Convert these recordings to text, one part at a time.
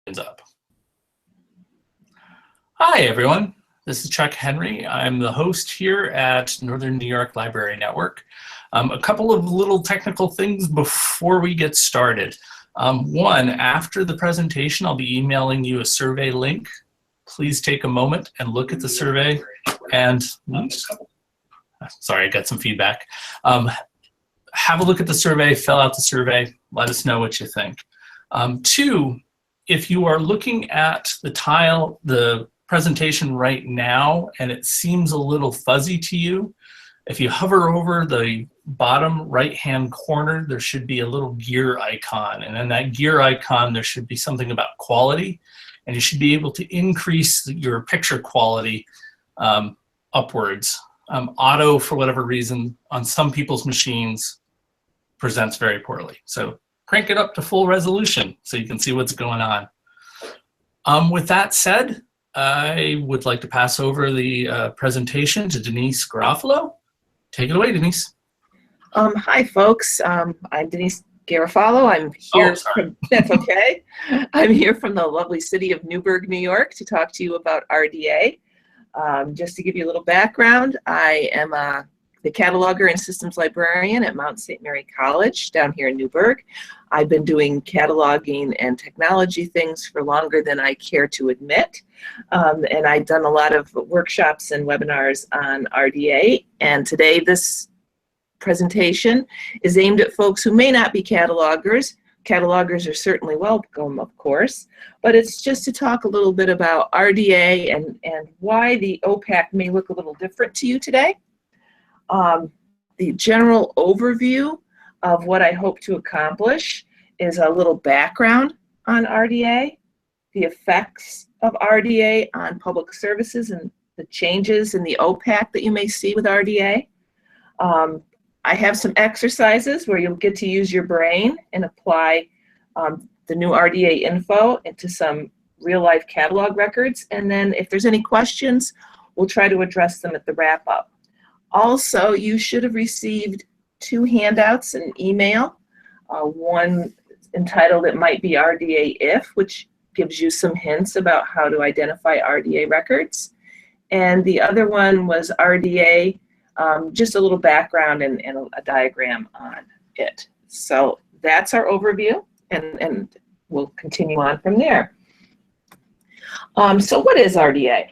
Up. Hi, everyone. This is Chuck Henry. I'm the host here at Northern New York Library Network. A couple of little technical things before we get started. One, after the presentation, I'll be emailing you a survey link. Please take a moment and look at the survey. And sorry, I got some feedback. Have a look at the survey, fill out the survey, let us know what you think. Two, if you are looking at the presentation right now and it seems a little fuzzy to you, if you hover over the bottom right-hand corner, there should be a little gear icon. And in that gear icon, there should be something about quality. And you should be able to increase your picture quality upwards. Auto, for whatever reason, on some people's machines, presents very poorly. So crank it up to full resolution so you can see what's going on. With that said, I would like to pass over the presentation to Denise Garofalo. Take it away, Denise. Hi, folks. I'm Denise Garofalo. I'm here. That's okay. I'm here from the lovely city of Newburgh, New York, to talk to you about RDA. Just to give you a little background, I am the cataloger and systems librarian at Mount St. Mary College down here in Newburgh. I've been doing cataloging and technology things for longer than I care to admit. And I've done a lot of workshops and webinars on RDA. And today this presentation is aimed at folks who may not be catalogers. Catalogers are certainly welcome, of course, but it's just to talk a little bit about RDA and why the OPAC may look a little different to you today. The general overview of what I hope to accomplish is a little background on RDA, the effects of RDA on public services and the changes in the OPAC that you may see with RDA. I have some exercises where you'll get to use your brain and apply the new RDA info into some real-life catalog records. And then if there's any questions, we'll try to address them at the wrap-up. Also, you should have received 2 handouts in email. One entitled "It Might Be RDA If," which gives you some hints about how to identify RDA records. And the other one was RDA, just a little background and a diagram on it. So that's our overview, and we'll continue on from there. So what is RDA?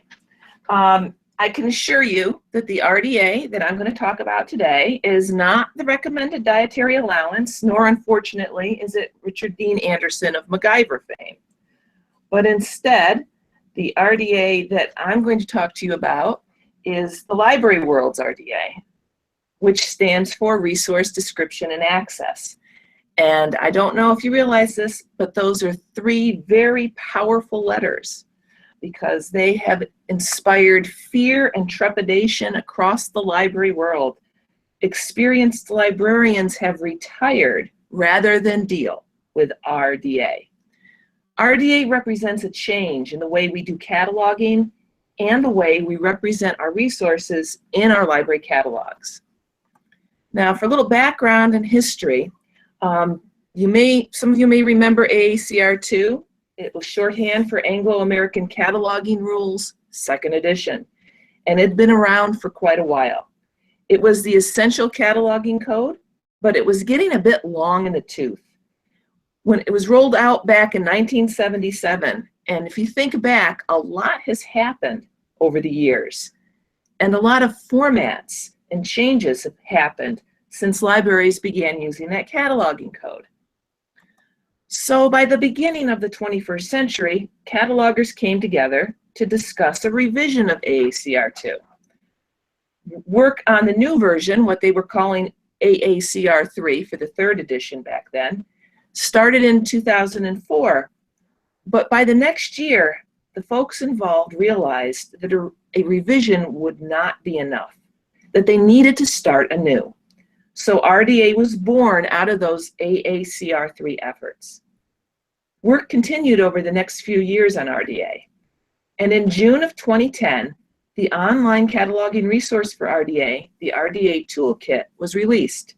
I can assure you that the RDA that I'm going to talk about today is not the recommended dietary allowance, nor unfortunately is it Richard Dean Anderson of MacGyver fame. But instead, the RDA that I'm going to talk to you about is the library world's RDA, which stands for Resource Description and Access. And I don't know if you realize this, but those are 3 very powerful letters, because they have inspired fear and trepidation across the library world. Experienced librarians have retired rather than deal with RDA. RDA represents a change in the way we do cataloging and the way we represent our resources in our library catalogs. Now, for a little background and history, some of you may remember AACR2. It was shorthand for Anglo-American Cataloging Rules, 2nd edition, and it had been around for quite a while. It was the essential cataloging code, but it was getting a bit long in the tooth. When it was rolled out back in 1977, and if you think back, a lot has happened over the years, and a lot of formats and changes have happened since libraries began using that cataloging code. So by the beginning of the 21st century, catalogers came together to discuss a revision of AACR2. Work on the new version, what they were calling AACR3 for the 3rd edition back then, started in 2004. But by the next year, the folks involved realized that a revision would not be enough, that they needed to start anew. So RDA was born out of those AACR3 efforts. Work continued over the next few years on RDA. And in June of 2010, the online cataloging resource for RDA, the RDA Toolkit, was released.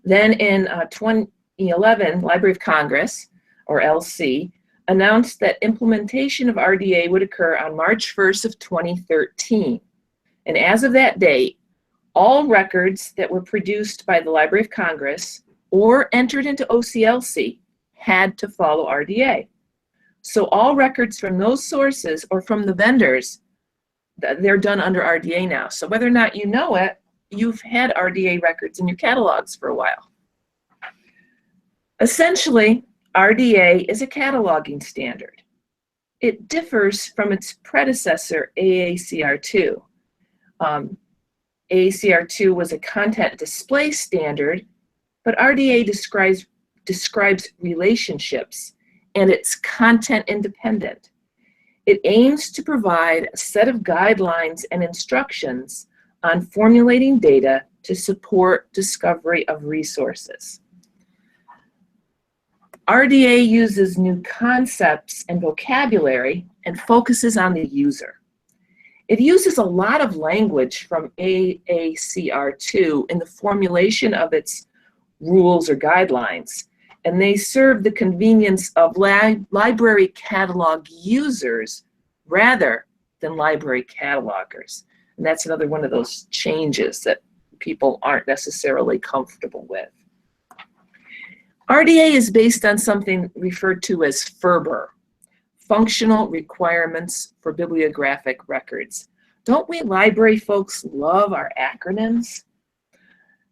Then in 2011, Library of Congress, or LC, announced that implementation of RDA would occur on March 1st of 2013. And as of that date, all records that were produced by the Library of Congress or entered into OCLC had to follow RDA. So all records from those sources or from the vendors, they're done under RDA now. So whether or not you know it, you've had RDA records in your catalogs for a while. Essentially, RDA is a cataloging standard. It differs from its predecessor, AACR2. AACR2 was a content display standard, but RDA describes relationships, and it's content independent. It aims to provide a set of guidelines and instructions on formulating data to support discovery of resources. RDA uses new concepts and vocabulary and focuses on the user. It uses a lot of language from AACR2 in the formulation of its rules or guidelines, and they serve the convenience of library catalog users rather than library catalogers. And that's another one of those changes that people aren't necessarily comfortable with. RDA is based on something referred to as FRBR, Functional Requirements for Bibliographic Records. Don't we library folks love our acronyms?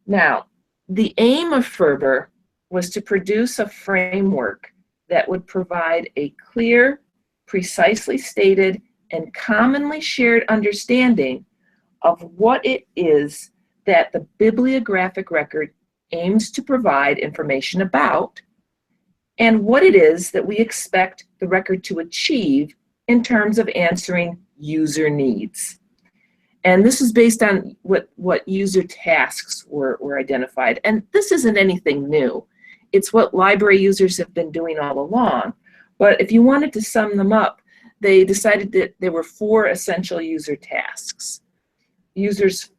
Now, the aim of FRBR was to produce a framework that would provide a clear, precisely stated, and commonly shared understanding of what it is that the bibliographic record aims to provide information about, and what it is that we expect the record to achieve in terms of answering user needs. And this is based on what user tasks were identified. And this isn't anything new. It's what library users have been doing all along. But if you wanted to sum them up, they decided that there were 4 essential user tasks. Users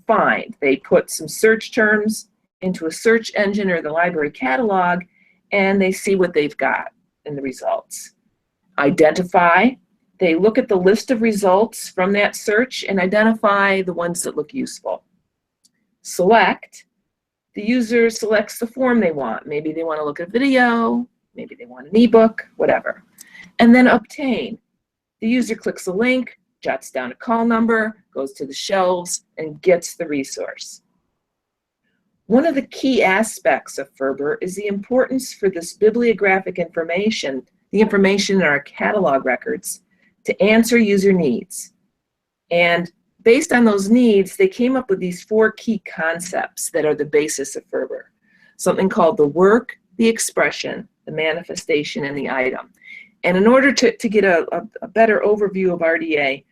find. They put some search terms into a search engine or the library catalog, and they see what they've got in the results. Identify. They look at the list of results from that search and identify the ones that look useful. Select. The user selects the form they want. Maybe they want to look at video, maybe they want an ebook, whatever. And then obtain. The user clicks a link, jots down a call number, goes to the shelves, and gets the resource. One of the key aspects of FRBR is the importance for this bibliographic information, the information in our catalog records, to answer user needs. And based on those needs, they came up with these 4 key concepts that are the basis of FRBR. Something called the work, the expression, the manifestation, and the item. And in order to get a better overview of RDA,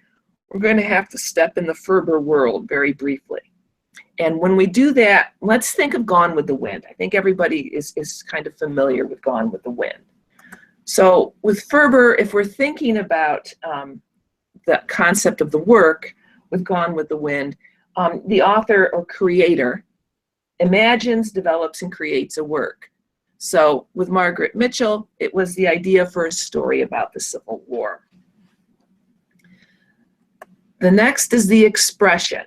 we're going to have to step in the FRBR world very briefly. And when we do that, let's think of Gone with the Wind. I think everybody is kind of familiar with Gone with the Wind. So with FRBR, if we're thinking about the concept of the work with Gone with the Wind, the author or creator imagines, develops, and creates a work. So with Margaret Mitchell, it was the idea for a story about the Civil War. The next is the expression.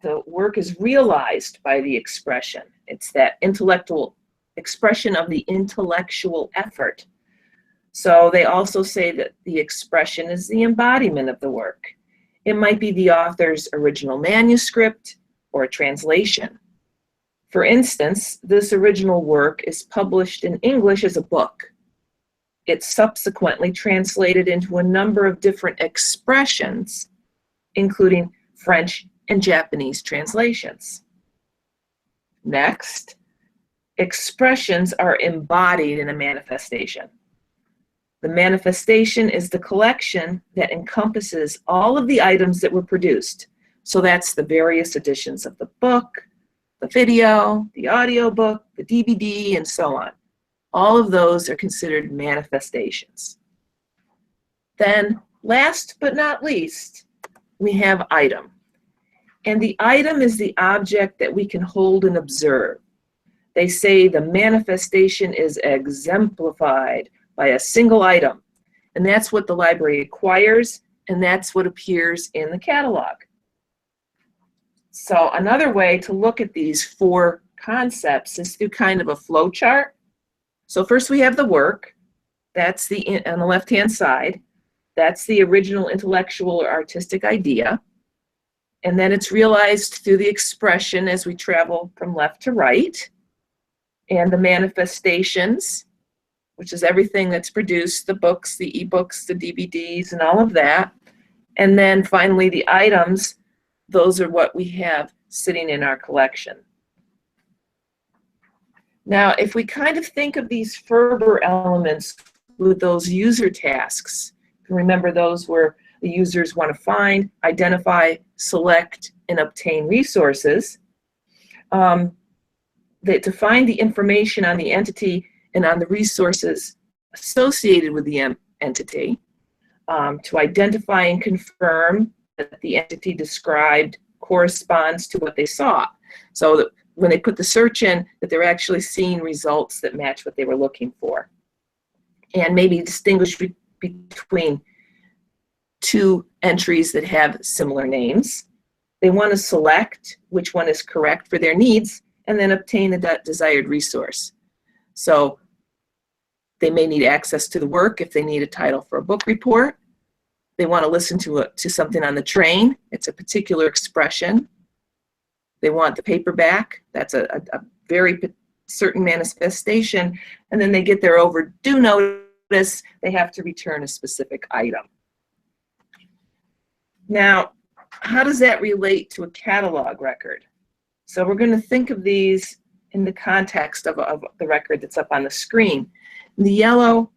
The work is realized by the expression. It's that intellectual expression of the intellectual effort. So they also say that the expression is the embodiment of the work. It might be the author's original manuscript or a translation. For instance, this original work is published in English as a book. It's subsequently translated into a number of different expressions, including French and Japanese translations. Next, expressions are embodied in a manifestation. The manifestation is the collection that encompasses all of the items that were produced. So that's the various editions of the book, the video, the audiobook, the DVD, and so on. All of those are considered manifestations. Then, last but not least, we have item. And the item is the object that we can hold and observe. They say the manifestation is exemplified by a single item. And that's what the library acquires, and that's what appears in the catalog. So another way to look at these 4 concepts is through kind of a flow chart. So first we have the work. That's on the left-hand side. That's the original intellectual or artistic idea. And then it's realized through the expression as we travel from left to right. And the manifestations, which is everything that's produced, the books, the ebooks, the DVDs, and all of that. And then finally the items, those are what we have sitting in our collection. Now, if we kind of think of these FRBR elements with those user tasks, remember those where the users want to find, identify, select, and obtain resources. To find the information on the entity and on the resources associated with the entity, to identify and confirm that the entity described corresponds to what they saw. So that when they put the search in, that they're actually seeing results that match what they were looking for. And maybe distinguish between 2 entries that have similar names. They want to select which one is correct for their needs and then obtain the desired resource. So they may need access to the work if they need a title for a book report. They want to listen to something on the train. It's a particular expression. They want the paperback. That's a very certain manifestation. And then they get their overdue notice. They have to return a specific item. Now, how does that relate to a catalog record? So we're going to think of these in the context of the record that's up on the screen. The yellow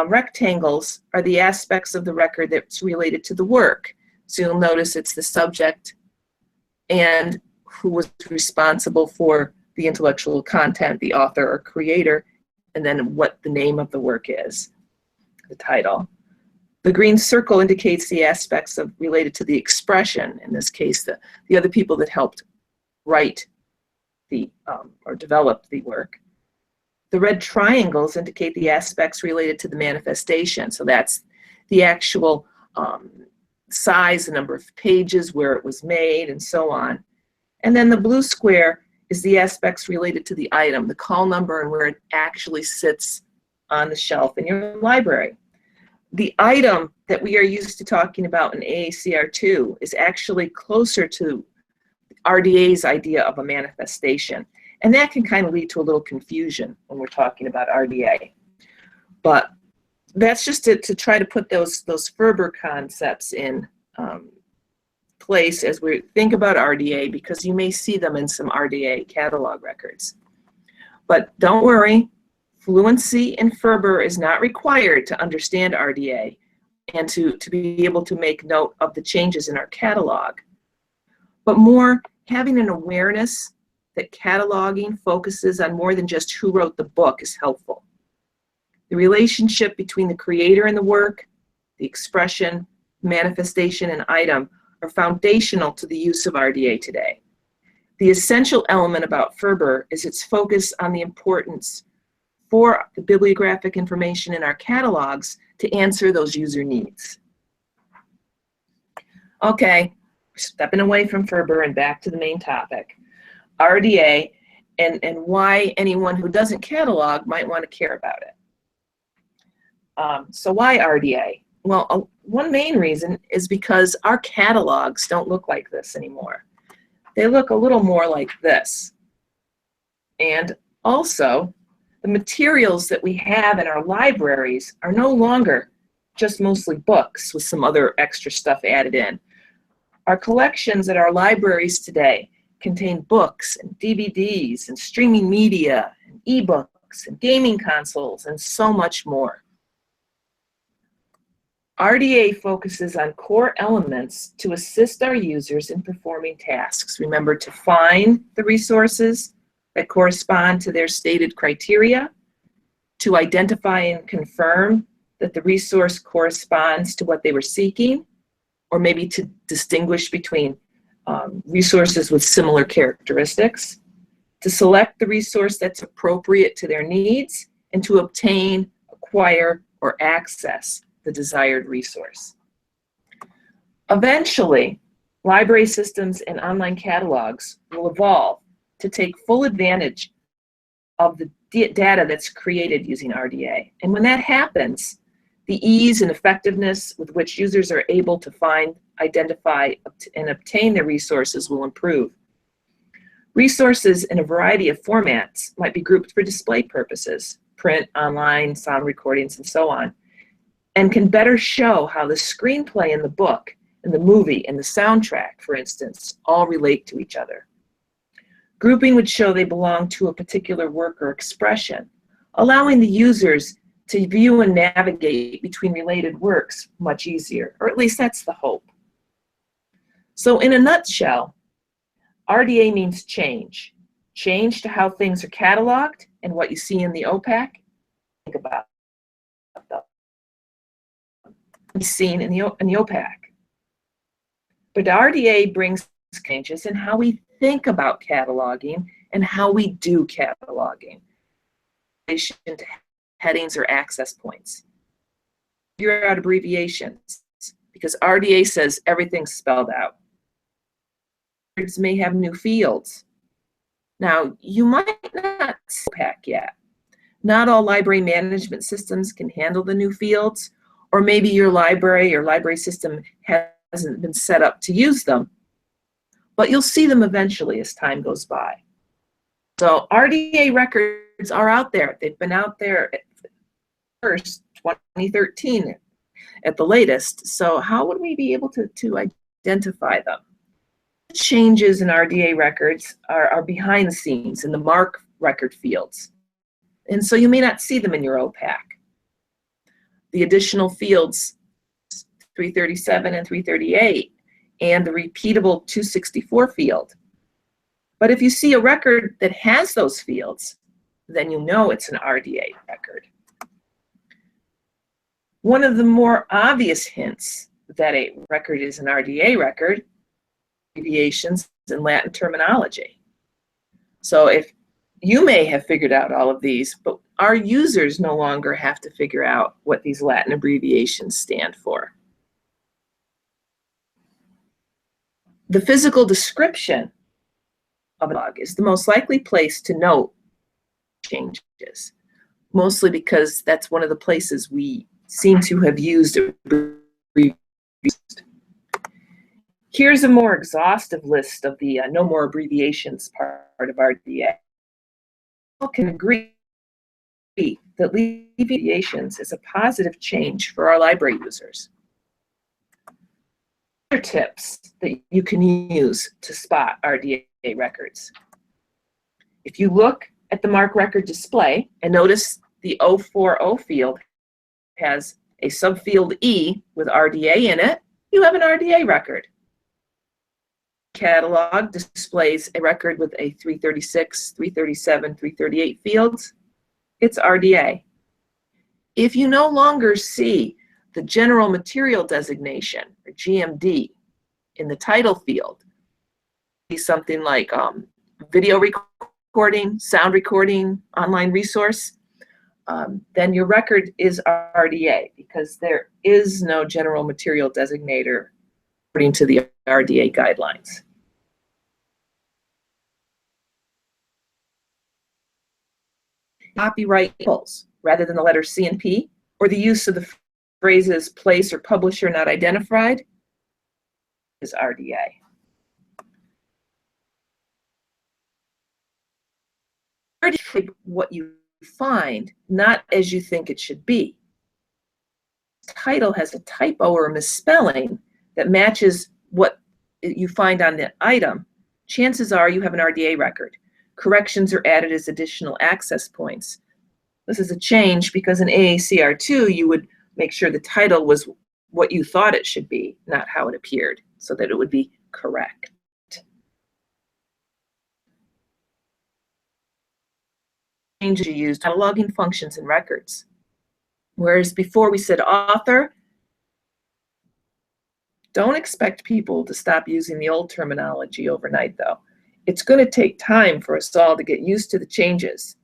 rectangles are the aspects of the record that's related to the work. So you'll notice it's the subject and who was responsible for the intellectual content, the author or creator, and then what the name of the work is, the title. The green circle indicates the aspects related to the expression, in this case, the other people that helped write or develop the work. The red triangles indicate the aspects related to the manifestation. So that's the actual size, the number of pages, where it was made, and so on. And then the blue square is the aspects related to the item, the call number, and where it actually sits on the shelf in your library. The item that we are used to talking about in AACR2 is actually closer to RDA's idea of a manifestation. And that can kind of lead to a little confusion when we're talking about RDA. But that's just to try to put those FRBR concepts in place as we think about RDA, because you may see them in some RDA catalog records. But don't worry, fluency in FRBR is not required to understand RDA and to be able to make note of the changes in our catalog. But more having an awareness that cataloging focuses on more than just who wrote the book is helpful. The relationship between the creator and the work, the expression, manifestation, and item are foundational to the use of RDA today. The essential element about FRBR is its focus on the importance for the bibliographic information in our catalogs to answer those user needs. Okay, stepping away from FRBR and back to the main topic, RDA, and why anyone who doesn't catalog might want to care about it. So why RDA? Well, one main reason is because our catalogs don't look like this anymore. They look a little more like this. And also, the materials that we have in our libraries are no longer just mostly books with some other extra stuff added in. Our collections at our libraries today contain books and DVDs and streaming media and ebooks and gaming consoles and so much more. RDA focuses on core elements to assist our users in performing tasks. Remember, to find the resources that correspond to their stated criteria, to identify and confirm that the resource corresponds to what they were seeking, or maybe to distinguish between resources with similar characteristics, to select the resource that's appropriate to their needs, and to obtain a acquire or access the desired resource. Eventually, library systems and online catalogs will evolve to take full advantage of the data that's created using RDA. And when that happens, the ease and effectiveness with which users are able to find, identify, and obtain their resources will improve. Resources in a variety of formats might be grouped for display purposes, print, online, sound recordings, and so on, and can better show how the screenplay in the book and the movie and the soundtrack, for instance, all relate to each other. Grouping would show they belong to a particular work or expression, allowing the users to view and navigate between related works much easier, or at least that's the hope. So in a nutshell, RDA means change. Change to how things are cataloged and what you see in the OPAC. Think about that. Seen in the OPAC. But RDA brings changes in how we think about cataloging and how we do cataloging. To headings or access points. Figure out abbreviations because RDA says everything's spelled out. Words may have new fields. Now, you might not see OPAC yet. Not all library management systems can handle the new fields, or maybe your library or library system hasn't been set up to use them, but you'll see them eventually as time goes by. So RDA records are out there. They've been out there at first 2013 at the latest. So how would we be able to identify them? Changes in RDA records are behind the scenes in the MARC record fields. And so you may not see them in your OPAC. The additional fields, 337 and 338, and the repeatable 264 field. But if you see a record that has those fields, then you know it's an RDA record. One of the more obvious hints that a record is an RDA record, abbreviations in Latin terminology. So if you may have figured out all of these, but our users no longer have to figure out what these Latin abbreviations stand for. The physical description of a log is the most likely place to note changes, mostly because that's one of the places we seem to have used abbreviations. Here's a more exhaustive list of the no more abbreviations part of RDA. All can agree that leaving abbreviations is a positive change for our library users. Other tips that you can use to spot RDA records. If you look at the MARC record display and notice the 040 field has a subfield E with RDA in it, you have an RDA record. Catalog displays a record with a 336, 337, 338 fields. It's RDA. If you no longer see the general material designation, or GMD, in the title field, be something like video recording, sound recording, online resource, then your record is RDA because there is no general material designator according to the RDA guidelines. Copyright labels rather than the letters C and P, or the use of the phrases place or publisher not identified is RDA. What you find, not as you think it should be. Title has a typo or a misspelling that matches what you find on the item. Chances are you have an RDA record. Corrections are added as additional access points. This is a change because in AACR2 you would make sure the title was what you thought it should be, not how it appeared, so that it would be correct. Changes you use cataloging functions and records. Whereas before we said author, don't expect people to stop using the old terminology overnight though. It's going to take time for us all to get used to the changes.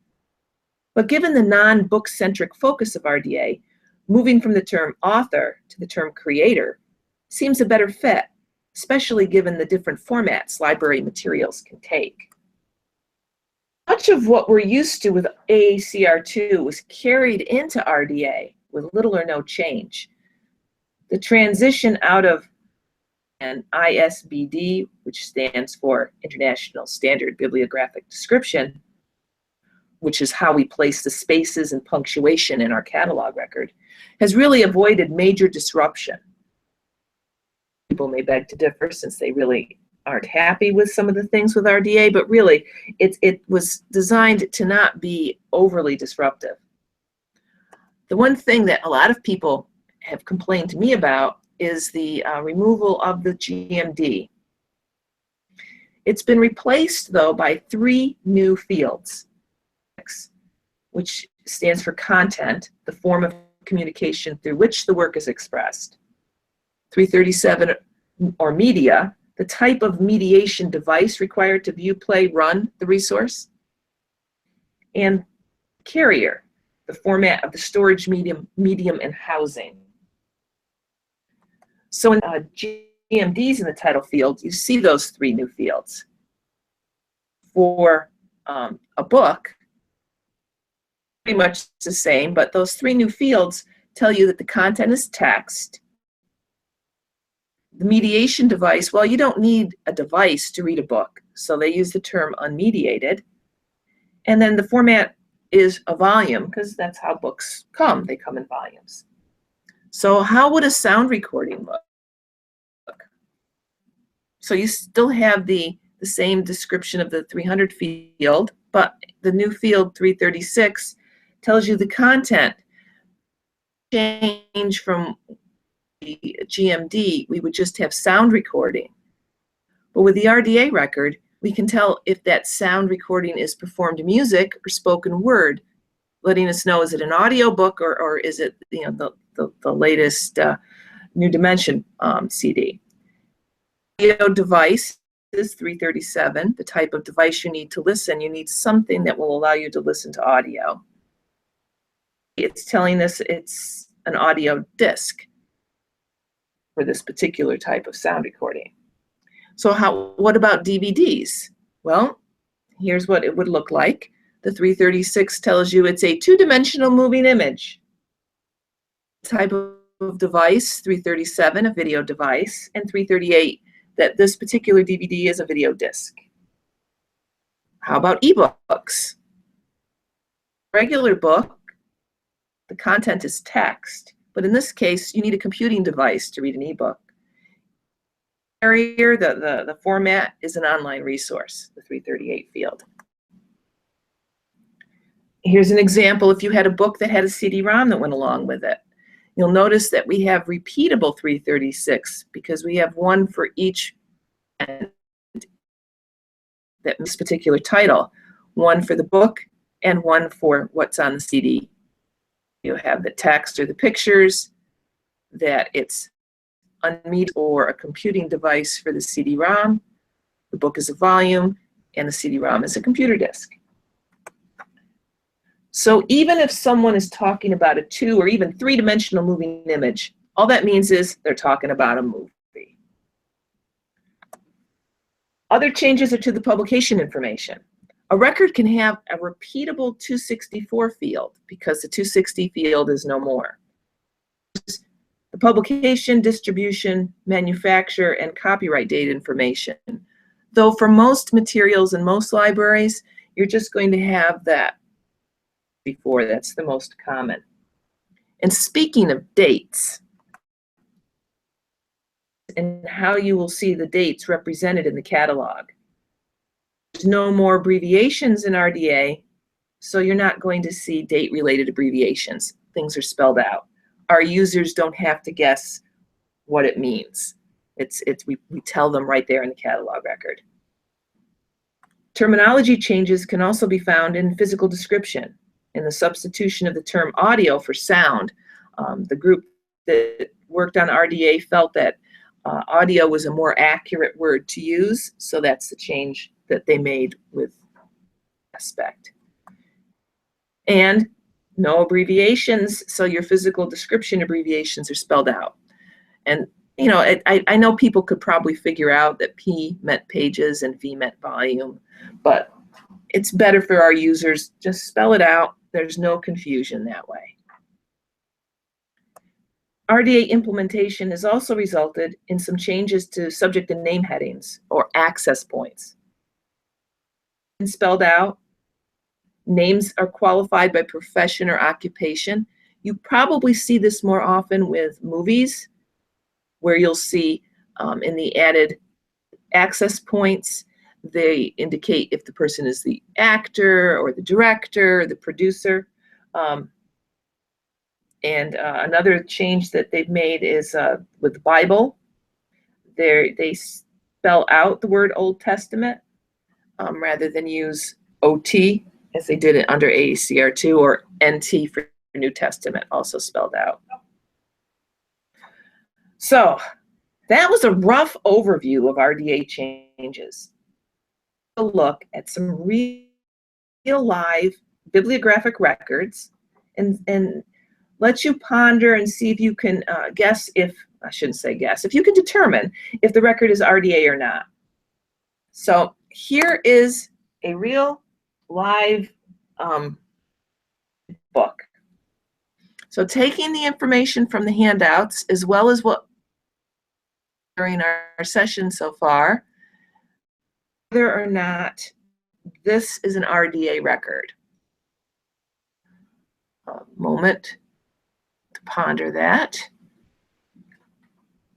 But given the non-book-centric focus of RDA, moving from the term author to the term creator seems a better fit, especially given the different formats library materials can take. Much of what we're used to with AACR2 was carried into RDA with little or no change. The transition out of an ISBD, which stands for International Standard Bibliographic Description, which is how we place the spaces and punctuation in our catalog record, has really avoided major disruption. People may beg to differ since they really aren't happy with some of the things with RDA, but really it was designed to not be overly disruptive. The one thing that a lot of people have complained to me about is the removal of the GMD. It's been replaced, though, by 3 new fields, which stands for content, the form of communication through which the work is expressed. 337, or media, the type of mediation device required to view, play, run the resource. And carrier, the format of the storage medium, and housing. So in GMDs in the title field, you see those 3 new fields. For a book, pretty much the same, but those 3 new fields tell you that the content is text. The mediation device, well, you don't need a device to read a book, so they use the term unmediated. And then the format is a volume, because that's how books come. They come in volumes. So how would a sound recording look? So you still have the same description of the 300 field, but the new field 336 tells you the content. Change from the GMD, we would just have sound recording. But with the RDA record, we can tell if that sound recording is performed music or spoken word, letting us know, is it an audio book or is it, you know, the latest New Dimension CD. Audio device is 337, the type of device you need to listen. You need something that will allow you to listen to audio. It's telling us it's an audio disc for this particular type of sound recording. So what about DVDs? Well, here's what it would look like. The 336 tells you it's a 2-dimensional moving image. Type of device, 337, a video device, and 338, that this particular DVD is a video disc. How about ebooks? Regular book, the content is text, but in this case, you need a computing device to read an ebook. Carrier, the format is an online resource, the 338 field. Here's an example if you had a book that had a CD-ROM that went along with it. You'll notice that we have repeatable 336 because we have one for each that this particular title, one for the book and one for what's on the CD. You have the text or the pictures, that it's unmediated or a computing device for the CD-ROM. The book is a volume and the CD-ROM is a computer disk. So even if someone is talking about a 2 or even 3-dimensional moving image, all that means is they're talking about a movie. Other changes are to the publication information. A record can have a repeatable 264 field because the 260 field is no more. The publication, distribution, manufacturer, and copyright date information. Though for most materials in most libraries, you're just going to have that before. That's the most common. And speaking of dates, and how you will see the dates represented in the catalog. There's no more abbreviations in RDA, so you're not going to see date-related abbreviations. Things are spelled out. Our users don't have to guess what it means. We tell them right there in the catalog record. Terminology changes can also be found in physical description. In the substitution of the term audio for sound, the group that worked on RDA felt that audio was a more accurate word to use, so that's the change that they made with aspect. And no abbreviations, so your physical description abbreviations are spelled out. And you know, I know people could probably figure out that P meant pages and V meant volume, but it's better for our users, just spell it out. There's no confusion that way. RDA implementation has also resulted in some changes to subject and name headings or access points. And spelled out, names are qualified by profession or occupation. You probably see this more often with movies, where you'll see in the added access points, they indicate if the person is the actor or the director or the producer. Another change that they've made is with the Bible. They spell out the word Old Testament rather than use OT as they did it under AACR2, or NT for New Testament, also spelled out. So that was a rough overview of RDA changes. A look at some real live bibliographic records and let you ponder and see if you can guess if, I shouldn't say guess, if you can determine if the record is RDA or not. So here is a real live book. So taking the information from the handouts as well as what during our session so far, whether or not this is an RDA record. A moment to ponder that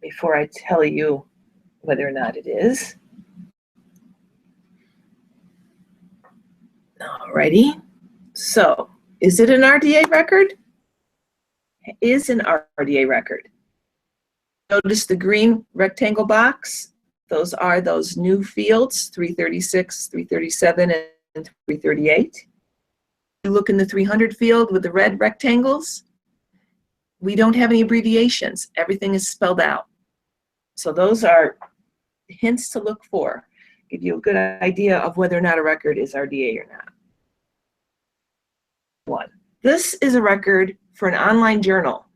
before I tell you whether or not it is. Alrighty, so is it an RDA record? It is an RDA record. Notice the green rectangle box. Those are those new fields, 336, 337, and 338. You look in the 300 field with the red rectangles, we don't have any abbreviations. Everything is spelled out. So those are hints to look for, give you a good idea of whether or not a record is RDA or not. One, this is a record for an online journal,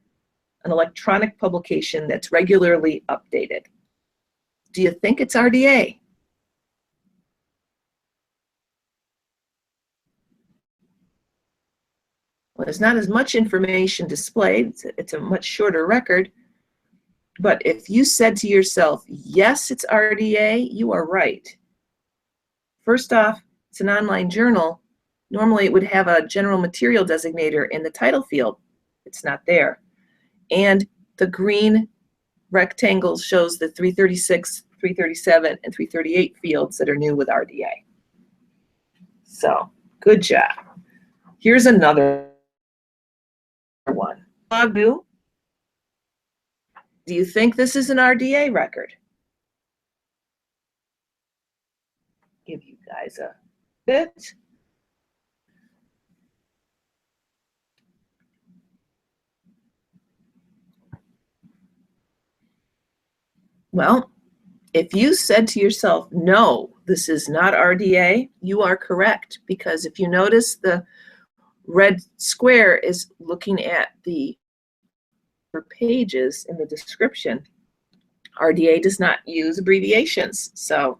an electronic publication that's regularly updated. Do you think it's RDA? Well, there's not as much information displayed. It's a much shorter record. But if you said to yourself, yes, it's RDA, you are right. First off, it's an online journal. Normally it would have a general material designator in the title field. It's not there. And the green rectangle shows the 336, 337, and 338 fields that are new with RDA. So, good job. Here's another one. Do you think this is an RDA record? Give you guys a bit. Well, if you said to yourself, no, this is not RDA, you are correct, because if you notice the red square is looking at the pages in the description. RDA does not use abbreviations, so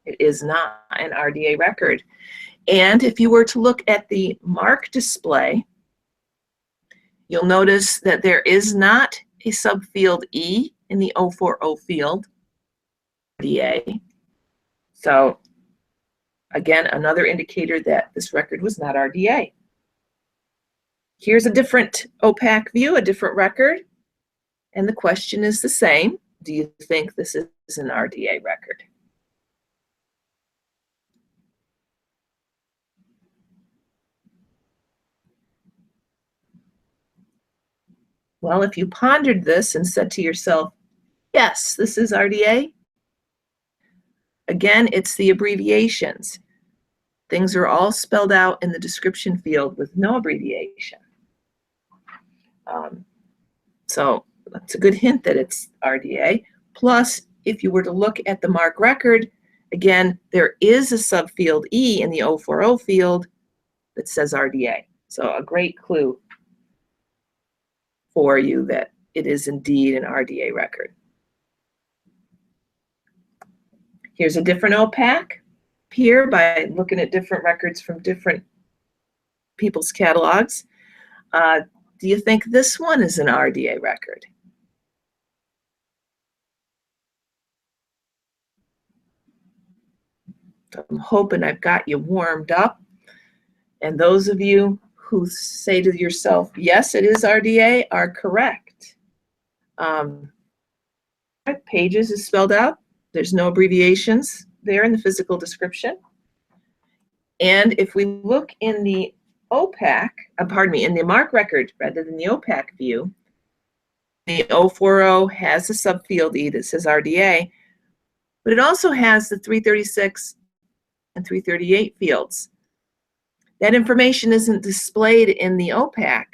it is not an RDA record. And if you were to look at the mark display, you'll notice that there is not a subfield E in the 040 field, RDA. So again, another indicator that this record was not RDA. Here's a different OPAC view, a different record, and the question is the same. Do you think this is an RDA record? Well, if you pondered this and said to yourself, yes, this is RDA, again, it's the abbreviations. Things are all spelled out in the description field with no abbreviation. So that's a good hint that it's RDA. Plus, if you were to look at the mark record, again, there is a subfield E in the 040 field that says RDA. So a great clue for you that it is indeed an RDA record. Here's a different OPAC here by looking at different records from different people's catalogs. Do you think this one is an RDA record? I'm hoping I've got you warmed up. And those of you who say to yourself, yes, it is RDA, are correct. Pages is spelled out. There's no abbreviations there in the physical description. And if we look in the OPAC, in the MARC record rather than the OPAC view, the 040 has a subfield E that says RDA, but it also has the 336 and 338 fields. That information isn't displayed in the OPAC,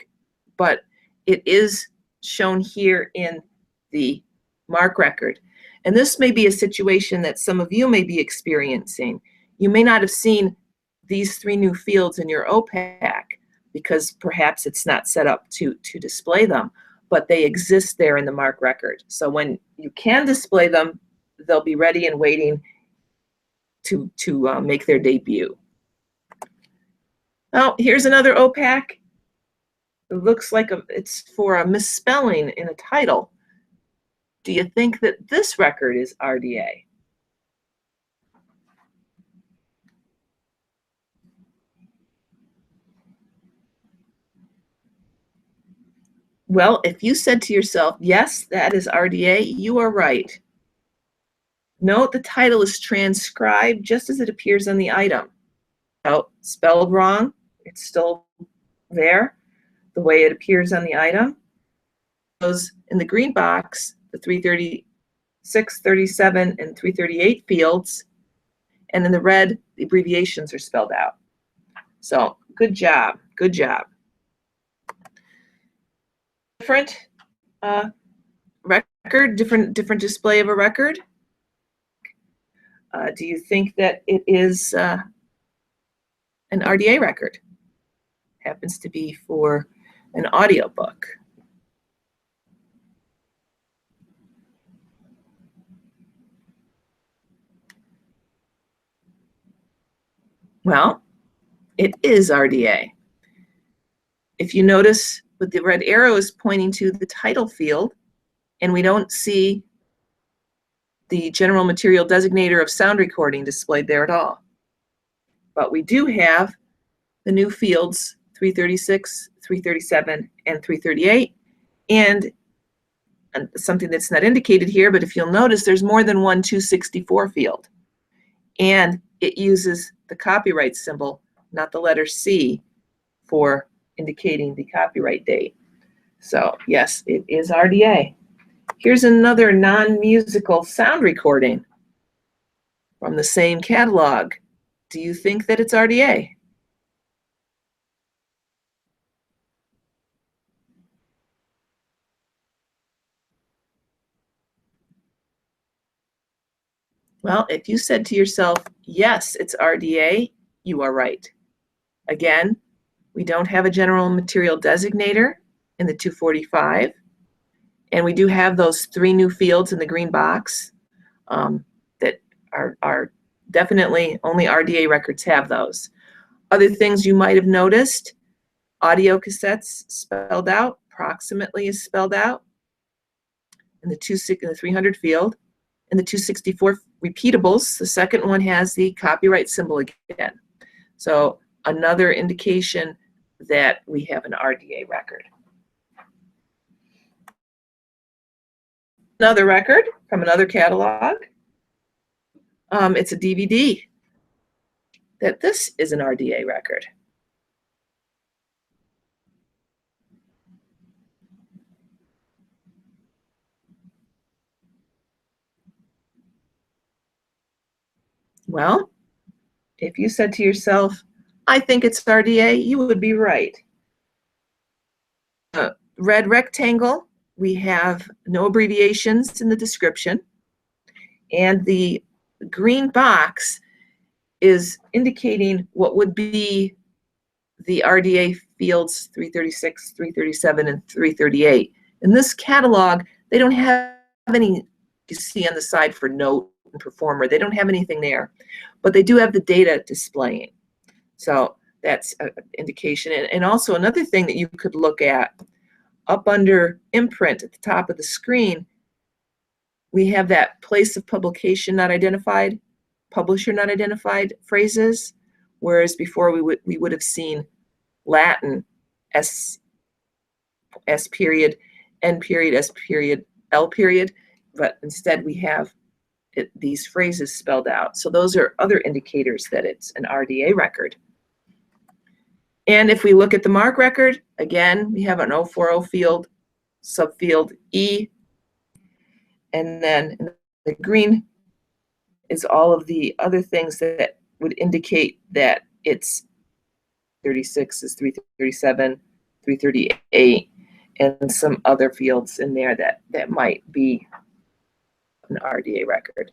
but it is shown here in the MARC record. And this may be a situation that some of you may be experiencing. You may not have seen these 3 new fields in your OPAC because perhaps it's not set up to display them, but they exist there in the MARC record. So when you can display them, they'll be ready and waiting to make their debut. Now, here's another OPAC. It looks like it's for a misspelling in a title. Do you think that this record is RDA? Well, if you said to yourself, yes, that is RDA, you are right. Note the title is transcribed just as it appears on the item. Oh, spelled wrong, it's still there, the way it appears on the item. Those in the green box, the 336, 37, and 338 fields, and in the red, the abbreviations are spelled out. So good job, good job. Different record, different display of a record. Do you think that it is an RDA record? Happens to be for an audiobook. Well, it is RDA. If you notice, what the red arrow is pointing to the title field, and we don't see the general material designator of sound recording displayed there at all. But we do have the new fields 336, 337, and 338, and something that's not indicated here, but if you'll notice, there's more than one 264 field, and it uses the copyright symbol, not the letter C, for indicating the copyright date. So yes, it is RDA. Here's another non-musical sound recording from the same catalog. Do you think that it's RDA? Well, if you said to yourself, yes, it's RDA, you are right. Again, we don't have a general material designator in the 245, and we do have those 3 new fields in the green box that are definitely only RDA records have those. Other things you might have noticed, audio cassettes spelled out, approximately is spelled out in the 300 field. In the 264 repeatables, the second one has the copyright symbol again. So another indication that we have an RDA record. Another record from another catalog. It's a DVD. That this is an RDA record. Well, if you said to yourself, I think it's RDA, you would be right. Red rectangle, we have no abbreviations in the description, and the green box is indicating what would be the RDA fields 336, 337, and 338. In this catalog, they don't have any, you see on the side for note and performer, they don't have anything there, but they do have the data displaying. So that's an indication. And also another thing that you could look at, up under imprint at the top of the screen, we have that place of publication not identified, publisher not identified phrases, whereas before we would have seen Latin S period, N period, S period, L period, but instead we have these phrases spelled out. So those are other indicators that it's an RDA record. And if we look at the MARC record, again, we have an 040 field, subfield E, and then in the green is all of the other things that would indicate that it's 36 is 337, 338, and some other fields in there that might be an RDA record.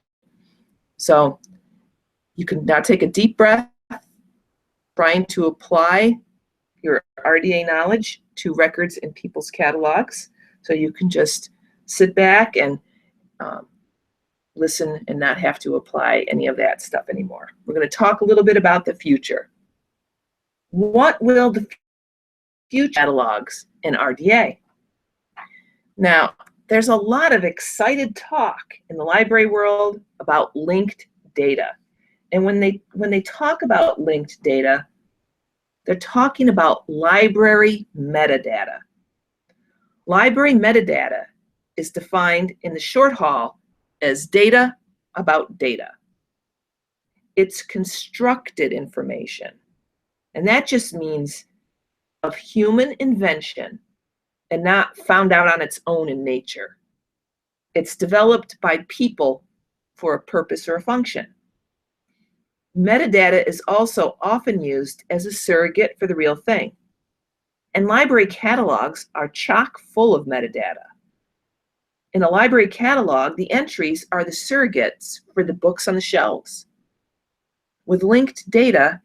So you can now take a deep breath, trying to apply your RDA knowledge to records in people's catalogs. So you can just sit back and listen and not have to apply any of that stuff anymore. We're going to talk a little bit about the future. What will the future catalogs in RDA? Now, there's a lot of excited talk in the library world about linked data. And when they talk about linked data, they're talking about library metadata. Library metadata is defined in the short haul as data about data. It's constructed information, and that just means of human invention and not found out on its own in nature. It's developed by people for a purpose or a function. Metadata is also often used as a surrogate for the real thing. And library catalogs are chock full of metadata. In a library catalog, the entries are the surrogates for the books on the shelves. With linked data,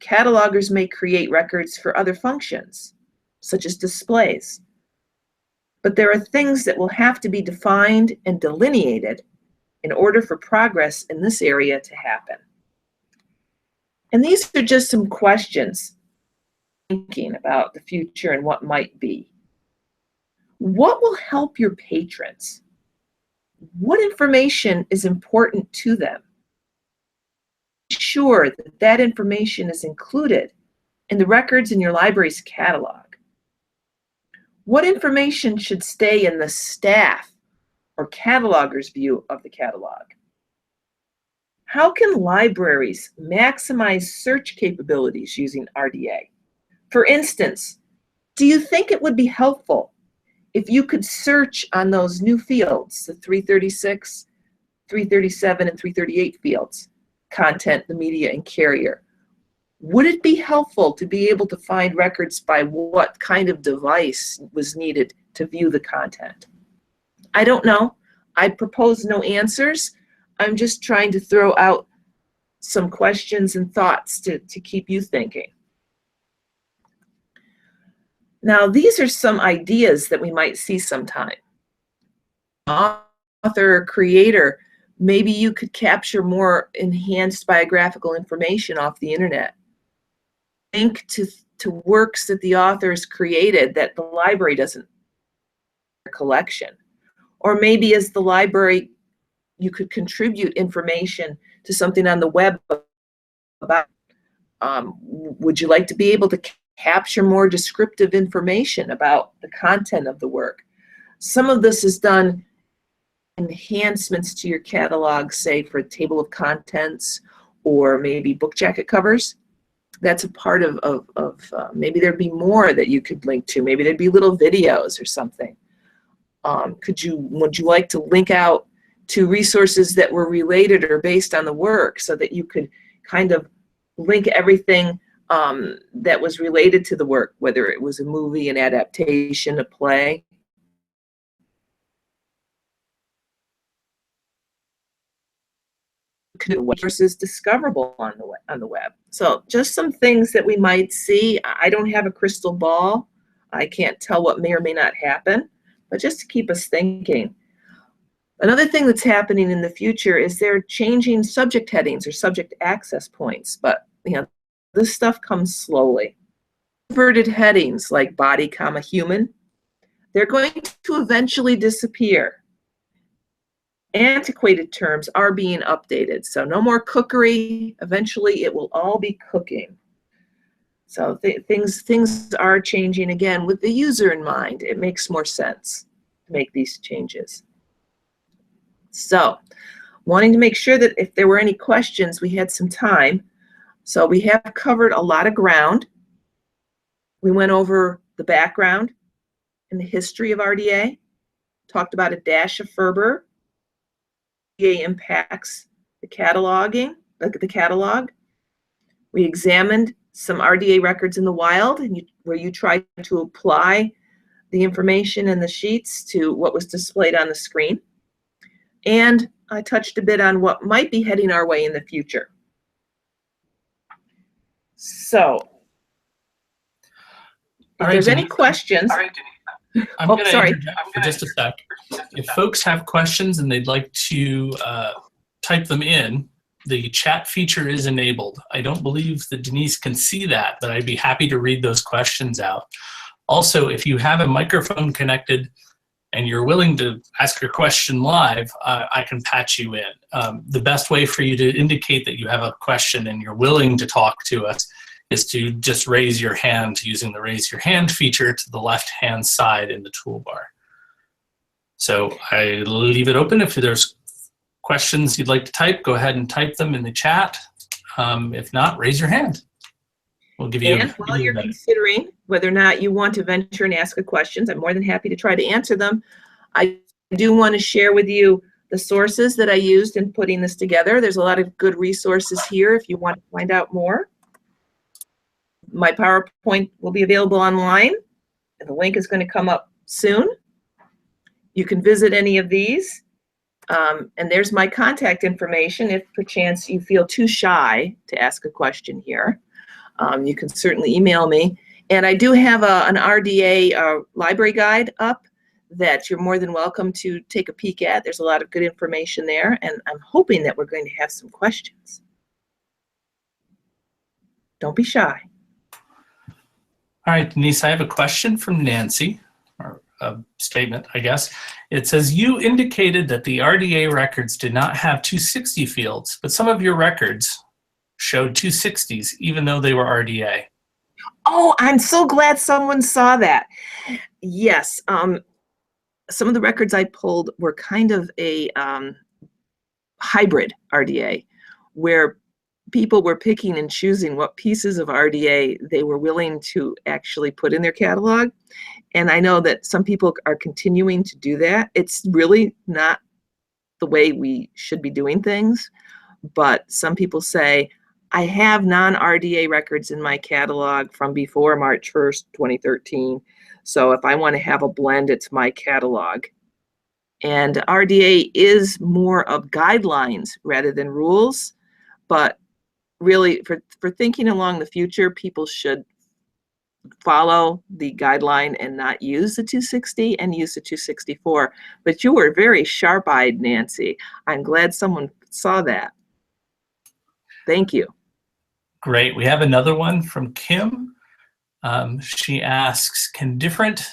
catalogers may create records for other functions, such as displays. But there are things that will have to be defined and delineated in order for progress in this area to happen. And these are just some questions thinking about the future and what might be. What will help your patrons? What information is important to them? Ensure that that information is included in the records in your library's catalog. What information should stay in the staff or cataloger's view of the catalog? How can libraries maximize search capabilities using RDA? For instance, do you think it would be helpful if you could search on those new fields, the 336, 337, and 338 fields, content, the media, and carrier? Would it be helpful to be able to find records by what kind of device was needed to view the content? I don't know. I propose no answers. I'm just trying to throw out some questions and thoughts to keep you thinking. Now, these are some ideas that we might see sometime. Author or creator, maybe you could capture more enhanced biographical information off the internet. Link to works that the author has created that the library doesn't collection. Or maybe as the library, you could contribute information to something on the web about, would you like to be able to capture more descriptive information about the content of the work? Some of this is done enhancements to your catalog, say for table of contents or maybe book jacket covers. That's a part of maybe there'd be more that you could link to. Maybe there'd be little videos or something. Would you like to link out to resources that were related or based on the work so that you could kind of link everything that was related to the work, whether it was a movie, an adaptation, a play? versus discoverable on the web. So just some things that we might see. I don't have a crystal ball. I can't tell what may or may not happen, but just to keep us thinking. Another thing that's happening in the future is they're changing subject headings or subject access points, but this stuff comes slowly. Inverted headings like body, human, they're going to eventually disappear. Antiquated terms are being updated, so no more cookery. Eventually it will all be cooking. So things are changing again with the user in mind. It makes more sense to make these changes. So wanting to make sure that if there were any questions, we had some time. So we have covered a lot of ground. We went over the background and the history of RDA, talked about a dash of FRBR. RDA impacts the cataloging, the catalog. We examined some RDA records in the wild, where you tried to apply the information in the sheets to what was displayed on the screen. And I touched a bit on what might be heading our way in the future. So, if there's any questions. I'm going to interject for just a sec. If folks have questions and they'd like to type them in, the chat feature is enabled. I don't believe that Denise can see that, but I'd be happy to read those questions out. Also, if you have a microphone connected and you're willing to ask your question live, I can patch you in. The best way for you to indicate that you have a question and you're willing to talk to us is to just raise your hand using the raise your hand feature to the left-hand side in the toolbar. So I leave it open. If there's questions you'd like to type, go ahead and type them in the chat. If not, raise your hand. We'll give you and while you're considering whether or not you want to venture and ask questions, I'm more than happy to try to answer them. I do want to share with you the sources that I used in putting this together. There's a lot of good resources here if you want to find out more. My PowerPoint will be available online, and the link is going to come up soon. You can visit any of these, and there's my contact information if perchance you feel too shy to ask a question here. You can certainly email me. And I do have an RDA library guide up that you're more than welcome to take a peek at. There's a lot of good information there, and I'm hoping that we're going to have some questions. Don't be shy. All right, Denise, I have a question from Nancy, or a statement, I guess. It says, you indicated that the RDA records did not have 260 fields, but some of your records showed 260s, even though they were RDA. Oh, I'm so glad someone saw that. Yes, some of the records I pulled were kind of a hybrid RDA, where people were picking and choosing what pieces of RDA they were willing to actually put in their catalog. And I know that some people are continuing to do that. It's really not the way we should be doing things, but some people say, I have non-RDA records in my catalog from before March 1st, 2013. So if I want to have a blend, it's my catalog. And RDA is more of guidelines rather than rules, but really for thinking along the future, people should follow the guideline and not use the 260 and use the 264. But you were very sharp-eyed, Nancy. I'm glad someone saw that. Thank you. Great. We have another one from Kim. She asks, can different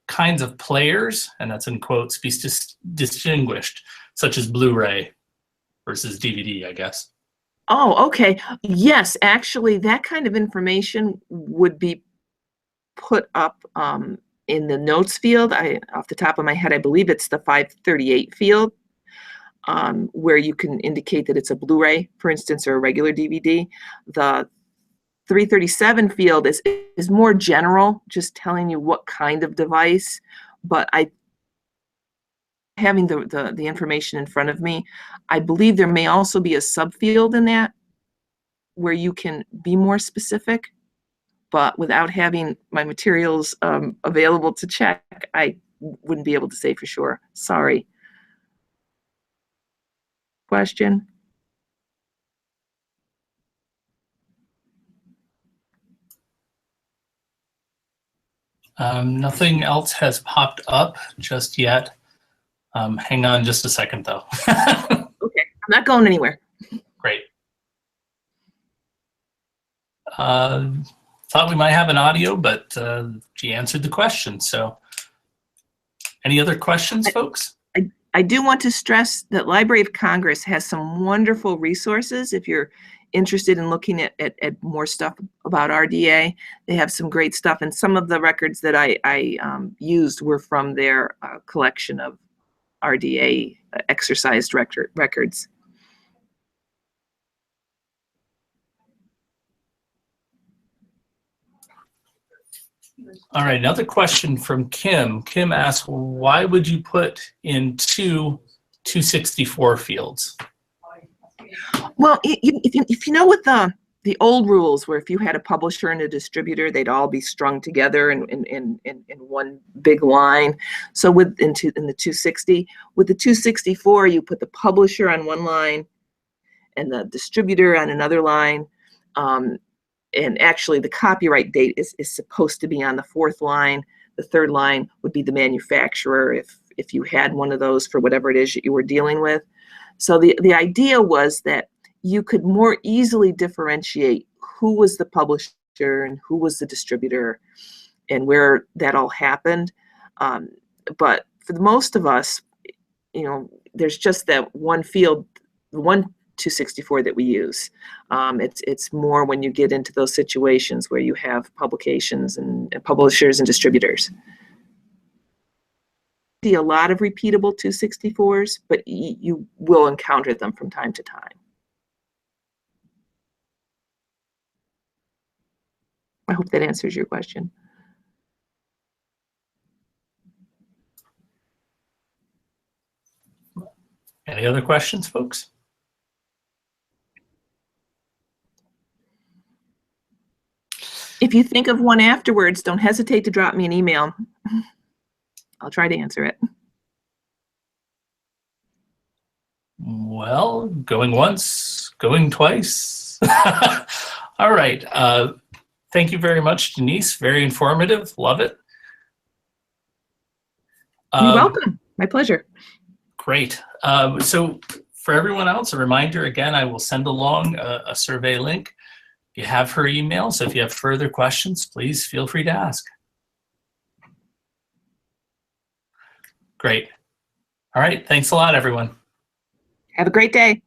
kinds of players, and that's in quotes, be distinguished, such as Blu-ray versus DVD, I guess? Oh, okay. Yes, actually, that kind of information would be put up in the notes field. Off the top of my head, I believe it's the 538 field, where you can indicate that it's a Blu-ray, for instance, or a regular DVD. The 337 field is more general, just telling you what kind of device, but having the information in front of me, I believe there may also be a subfield in that where you can be more specific, but without having my materials available to check, I wouldn't be able to say for sure. Sorry. Question? Nothing else has popped up just yet. Hang on just a second, though. Okay, I'm not going anywhere. Great. Thought we might have an audio, but she answered the question. So any other questions, folks? I do want to stress that Library of Congress has some wonderful resources. If you're interested in looking at more stuff about RDA, they have some great stuff. And some of the records that I used were from their collection of RDA exercised records. All right, another question from Kim. Kim asks, why would you put in two 264 fields? Well, if you know what the old rules were, if you had a publisher and a distributor, they'd all be strung together in one big line. So in the 260, with the 264, you put the publisher on one line and the distributor on another line. And actually, the copyright date is supposed to be on the fourth line. The third line would be the manufacturer if you had one of those for whatever it is that you were dealing with. So the idea was that you could more easily differentiate who was the publisher and who was the distributor and where that all happened. But for the most of us, you know, there's just that one field, one 264 that we use. It's more when you get into those situations where you have publications and publishers and distributors. See a lot of repeatable 264s, but you will encounter them from time to time. I hope that answers your question. Any other questions, folks? If you think of one afterwards, don't hesitate to drop me an email. I'll try to answer it. Well, going once, going twice. All right. Thank you very much, Denise. Very informative. Love it. You're welcome. My pleasure. Great. So for everyone else, a reminder, again, I will send along a survey link. You have her email, so if you have further questions, please feel free to ask. Great. All right. Thanks a lot, everyone. Have a great day.